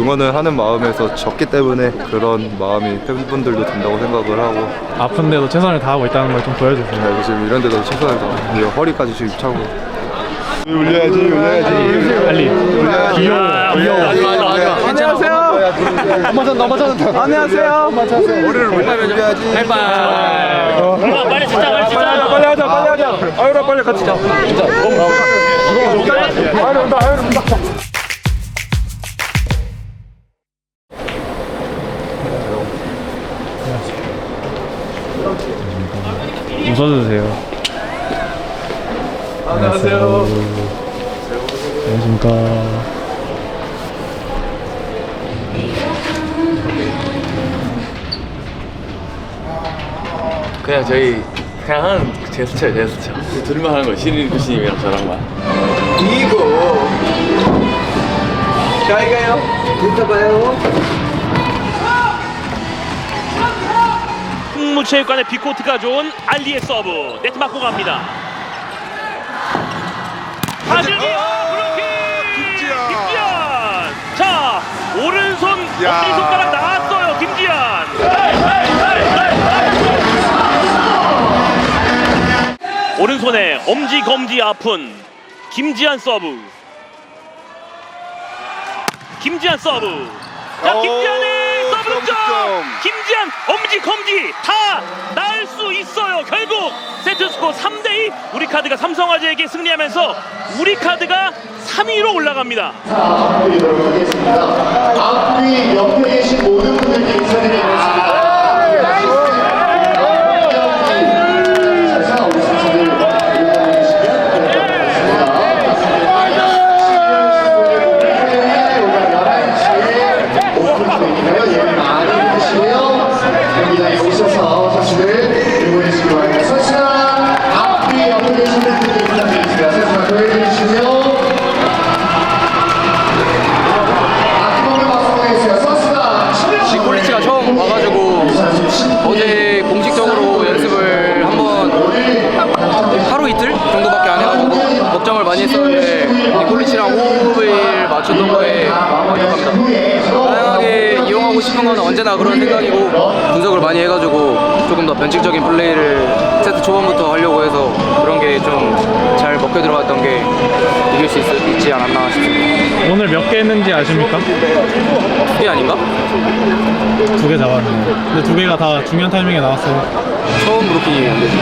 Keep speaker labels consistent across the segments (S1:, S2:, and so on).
S1: 응원을 하는 마음에서 졌기 때문에 그런 마음이 팬분들도 든다고 생각을 하고.
S2: 아픈데도 최선을 다하고 있다는 걸 좀 보여주세요.
S1: 네, 지금 이런 데도 최선을 다하고 허리까지 지금 차고. 울려야지.
S2: 빨리.
S1: 귀여워.
S3: 안녕하세요. 안녕하세요.
S1: 머리를 울려야지.
S4: 빨리 진짜
S3: 빨리 하자. 아유라 빨리 같이 자. 진짜. 아유라 온다.
S2: 웃어주세요.
S3: 안녕하세요.
S2: 안녕하십니까.
S5: 그냥 저희 그냥 하는 제스처예요, 제스처. 둘만 하는 거, 신인 교수님이랑 저랑만.
S3: 이거 잘 가요. 이따 봐요.
S4: 풍무체육관의 빅코트가 좋은 알리의 서브 네트 맞고 갑니다. 하준이 김지현. 자, 오른손 엄지손가락 나왔어요, 김지현. 오른손에 엄지 검지 아픈 김지한 서브. 김지한 서브. 자, 김지한의 서브 득점. 김지한 엄지 검지 다 날 수 있어요. 결국 세트 스코어 3대2. 우리카드가 삼성화재에게 승리하면서 우리카드가 3위로 올라갑니다.
S6: 앞뒤 옆에 계신 모든 분들께 인사드리겠습니다.
S5: 콜리치가 처음 와가지고 어제 공식적으로 연습을 한번 하루 이틀 정도밖에 안 해가지고 걱정을 많이 했었는데 콜리치랑 호흡을 맞췄던 거에 만족합니다. 다양하게 이용하고 싶은 건 언제나 그런 생각이고 분석을 많이 해가지고 조금 더 변칙적인 플레이를 세트 초반부터 하려고 해서 그런 게 좀 잘 먹혀 들어갔던 게 이길 수 있지 않았나 싶습니다.
S2: 오늘 몇 개 했는지 아십니까?
S5: 2개 아닌가?
S2: 2개 잡았네요. 근데 2개가 다 중요한 타이밍에 나왔어요.
S5: 처음 브로킹이 안 되죠.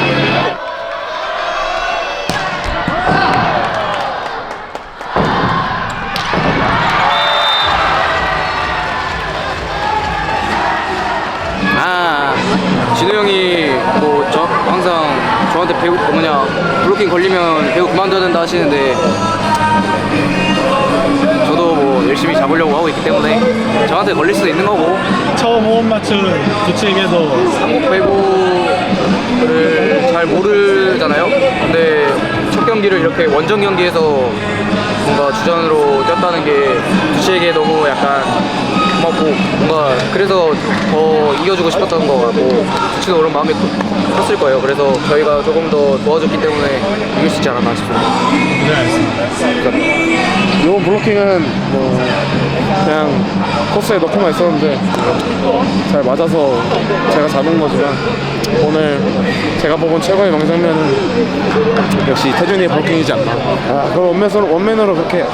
S5: 진우 형이 뭐 저 항상 저한테 배우 블로킹 걸리면 배우 그만둬야 된다 하시는데 저도 뭐 열심히 잡으려고 하고 있기 때문에 저한테 걸릴 수도 있는 거고
S2: 처음 호흡 맞춘 부치에게도
S5: 한국 배구를 잘 모르잖아요. 근데 첫 경기를 이렇게 원정 경기에서 뭔가 주전으로 뛰었다는 게 부치에게 너무 약간 고맙고 뭔가 그래서 더 이겨주고 싶었던 것 같고 부치도 그런 마음이 컸을 거예요. 그래서 저희가 조금 더 도와줬기 때문에 이길 수 있지 않았나 싶습니다.
S3: 이번 블로킹은 뭐 그냥 코스에 넣고만 있었는데 잘 맞아서 제가 잡은 거지만 오늘 제가 뽑은 최고의 명장면은 역시 태준이의 블로킹이지 않나. 그럼 원맨으로 그렇게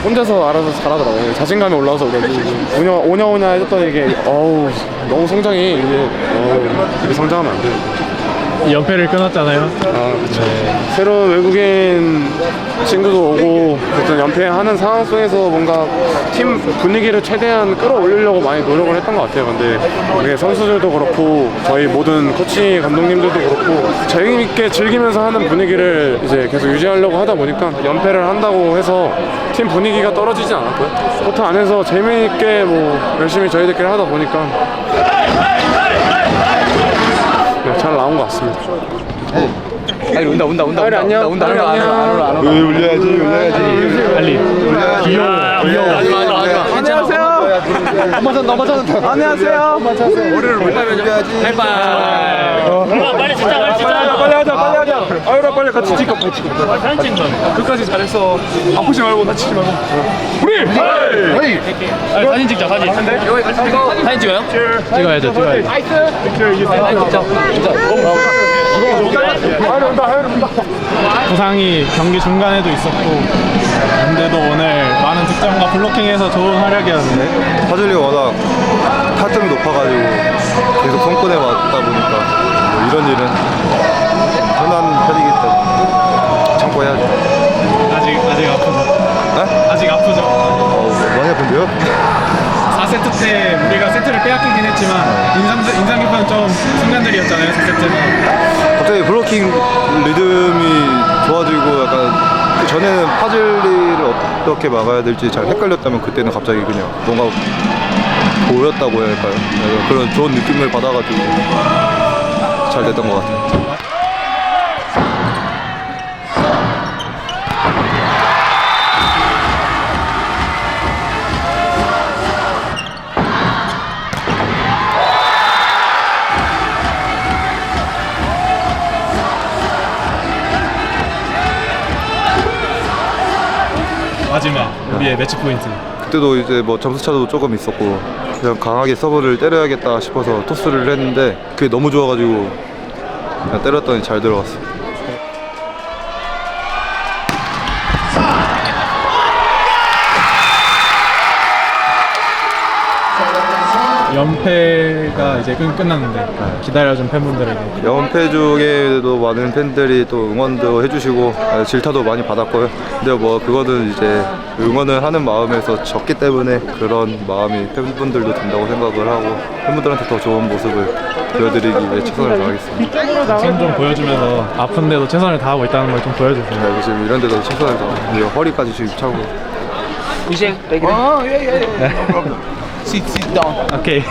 S3: 혼자서 알아서 잘하더라고요. 자신감이 올라와서 그런지 오냐 해줬더니 이게 너무 성장이 이게 성장하면 안 돼요.
S2: 연패를 끊었잖아요.
S3: 그렇죠. 새로운 외국인 친구도 오고 어떤 연패하는 상황 속에서 뭔가 팀 분위기를 최대한 끌어올리려고 많이 노력을 했던 것 같아요. 근데 그게 선수들도 그렇고 저희 모든 코치 감독님들도 그렇고 재미있게 즐기면서 하는 분위기를 이제 계속 유지하려고 하다 보니까 연패를 한다고 해서 팀 분위기가 떨어지지 않았고요. 코트 안에서 재미있게 뭐 열심히 저희들끼리 하다 보니까 잘 나온 것 같습니다.
S5: 아니 온다
S3: 안녕.
S5: 온다 안 올라
S1: 울려야지.
S2: 빨리. 귀여워. 안녕하세요.
S4: 빨리 진짜 빨리 진짜.
S3: 빨리 하자. 아유라 빨리 같이 찍어.
S4: 사진 찍는 거.
S3: 끝까지 잘했어. 아프지 말고 다치지 말고. 우리.
S4: 사진 찍자 사진. 사진 찍어요?
S2: 찍어야죠. 부상이 경기 중간에도 있었고, 근데도 오늘 많은 득점과 블로킹에서 좋은 활약이었는데.
S1: 파즐리가 워낙 타점이 높아가지고 계속 손권에 맞다 보니까 뭐 이런 일은 흔한 편이기 때문에 참고 해야죠.
S2: 아직 아프죠.
S1: 네?
S2: 아직 아프죠.
S1: 많이 아픈데요?
S2: 4세트 때 우리가 세트를 빼앗기긴 했지만 인상 깊은 좀 순간들이었잖아요. 4세트는.
S1: 갑자기 블로킹 리듬이 좋아지고 약간 그 전에는 파즐리를 어떻게 막아야 될지 잘 헷갈렸다면 그때는 갑자기 그냥 뭔가 보였다고 해야 할까요? 그런 좋은 느낌을 받아가지고 잘 됐던 것 같아요.
S2: 마지막 우리의 매치 포인트.
S1: 그때도 이제 뭐 점수 차도 조금 있었고 그냥 강하게 서브를 때려야겠다 싶어서 토스를 했는데 그게 너무 좋아가지고 그냥 때렸더니 잘 들어갔어요.
S2: 연패가 이제 끝났는데 기다려준 팬분들에게
S1: 연패 중에도 많은 팬들이 또 응원도 해주시고 질타도 많이 받았고요. 근데 뭐 그거는 이제 응원을 하는 마음에서 졌기 때문에 그런 마음이 팬분들도 든다고 생각을 하고 팬분들한테 더 좋은 모습을 보여드리기 위해 최선을 다하겠습니다.
S2: 각성 좀 보여주면서 아픈데도 최선을 다하고 있다는 걸 좀 보여주세요.
S1: 네, 지금 이런 데도 최선을 다하고 허리까지 지금 차고
S7: سیت داون
S2: 오케이.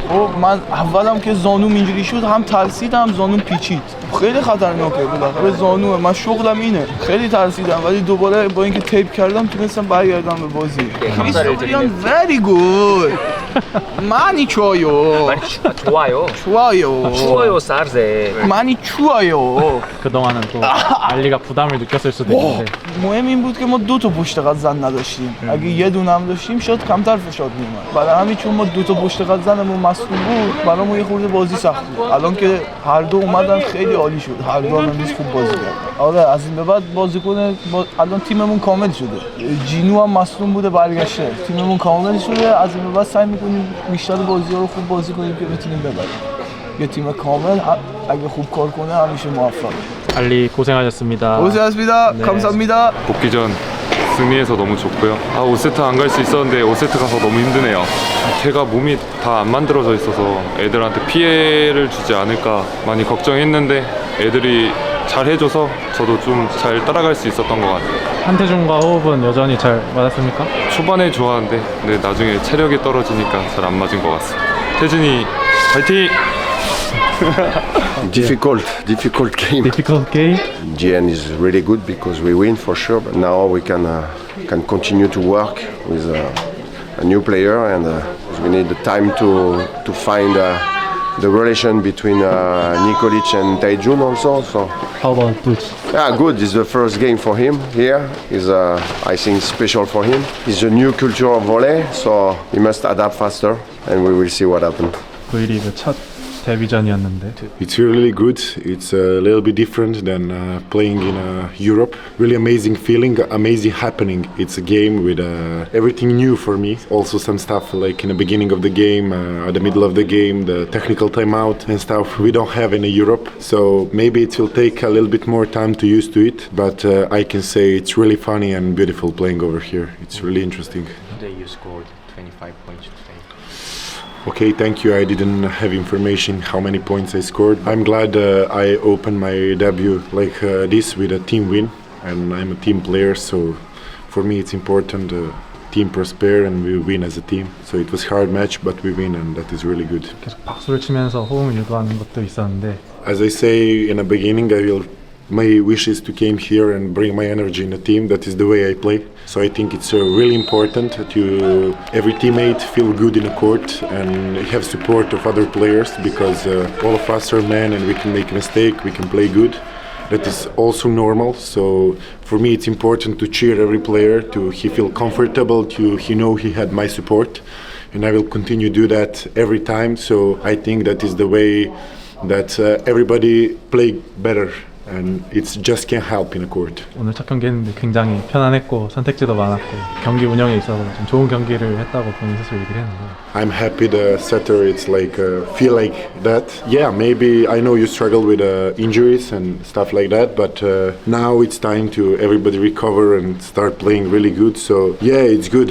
S7: خب من اولم که زانوم اینجوری شد هم ترسیدم زانوم پیچید خیلی خطرناکه بالاخره زانوه من شغلم اینه خیلی ترسیدم ولی دوباره با اینکه تیپ کردم تونستم برگردم به بازی کریستوفریان very good 많이 좋아요
S5: 좋아요.
S7: 좋아요
S5: 추워요, 쌀세.
S7: 많이 추워요
S2: 그동안은 또 알리가 부담을 느꼈을 수도 있는데
S7: مهم این بود که ما دو تا پشت قد زن نداشتیم اگه یه دونه هم داشتیم شاید کمتر فشار میومد برای همین چون ما دو تا پشت قد زنمون مصدوم بود برامون یه خورده بازی سخت بود الان که هر دو اومدن خیلی عالی شد هر دو هم امروز خوب بازی کردن آره از این به بعد بازیکن الان تیممون کامل شده جینو هم مصدوم بوده برگشته تیممون کامل شده از این به بعد سعی می‌کنیم بیشتر بازی‌ها رو خوب بازی کنیم که بتونیم ببریم یه تیم کامل اگه خوب کار کنه همیشه موفق
S2: 알리 고생하셨습니다.
S7: 고생하셨습니다 감사합니다
S3: 복귀 전 승리해서 너무 좋고요. 5세트 안 갈 수 있었는데 5세트 가서 너무 힘드네요. 제가 몸이 다 안 만들어져 있어서 애들한테 피해를 주지 않을까 많이 걱정했는데 애들이 잘 해줘서 저도 좀 잘 따라갈 수 있었던 것 같아요.
S2: 한태준과 호흡은 여전히 잘 맞았습니까?
S3: 초반에 좋아하는데 근데 나중에 체력이 떨어지니까 잘 안 맞은 것 같습니다. 태준이 파이팅!
S8: Difficult game.
S2: Difficult game.
S8: GN is really good because we win for sure. But now we can continue to work with a new player, and we need the time to find the relation between Nikolic and Taejun also. So
S2: How about Butch?
S8: yeah, good. It's the first game for him here. Is I think special for him. It's a new culture of volley, so he must adapt faster, and we will see what happens.
S2: V리그 첫 데뷔전이었는데
S9: It's really good. It's a little bit different than playing in Europe. Really amazing feeling, amazing happening. It's a game with everything new for me. Also some stuff like in the beginning of the game, at the middle of the game, the technical timeout and stuff we don't have in Europe. So maybe it will take a little bit more time to use to it. But I can say it's really funny and beautiful playing over here. It's really interesting.
S5: Today you scored 25 points today.
S9: Okay, thank you. I didn't have information how many points I scored. I'm glad I opened my debut like this with a team win, and I'm a team player, so for me it's important team prosper and we win as a team. So it was hard match, but we win, and that is really good.
S2: 계속 박수를 치면서 호응을 유도하는 것도 있었는데
S9: As I say in the beginning, I will my wish is to came here and bring my energy in the team. That is the way I play. So I think it's really important to every teammate feel good in the court and have support of other players, because all of us are men and we can make a mistake, we can play good. That is also normal. So for me it's important to cheer every player, to he feel comfortable, to he know he had my support, and I will continue to do that every time. So I think that is the way that everybody play better, and it's just can help in a court.
S10: 오늘 첫 경기 했는데 굉장히 편안했고 선택지도 많았고 경기 운영에 있어서 좀 좋은 경기를 했다고 본인 스스로 얘기를 했는데
S9: I'm happy the setter it's like feel like that. Yeah, maybe I know you struggle with injuries and stuff like that, but now it's time to everybody recover and start playing really good. So yeah, it's good.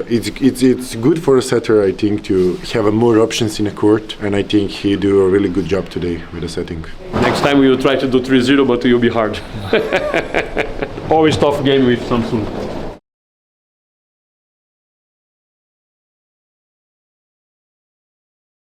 S9: It's good for a setter, I think, to have more options in a court, and I think he do a really good job today with the setting.
S11: Next time we will try to do 3-0, but it will be hard. Always tough game with Samsung.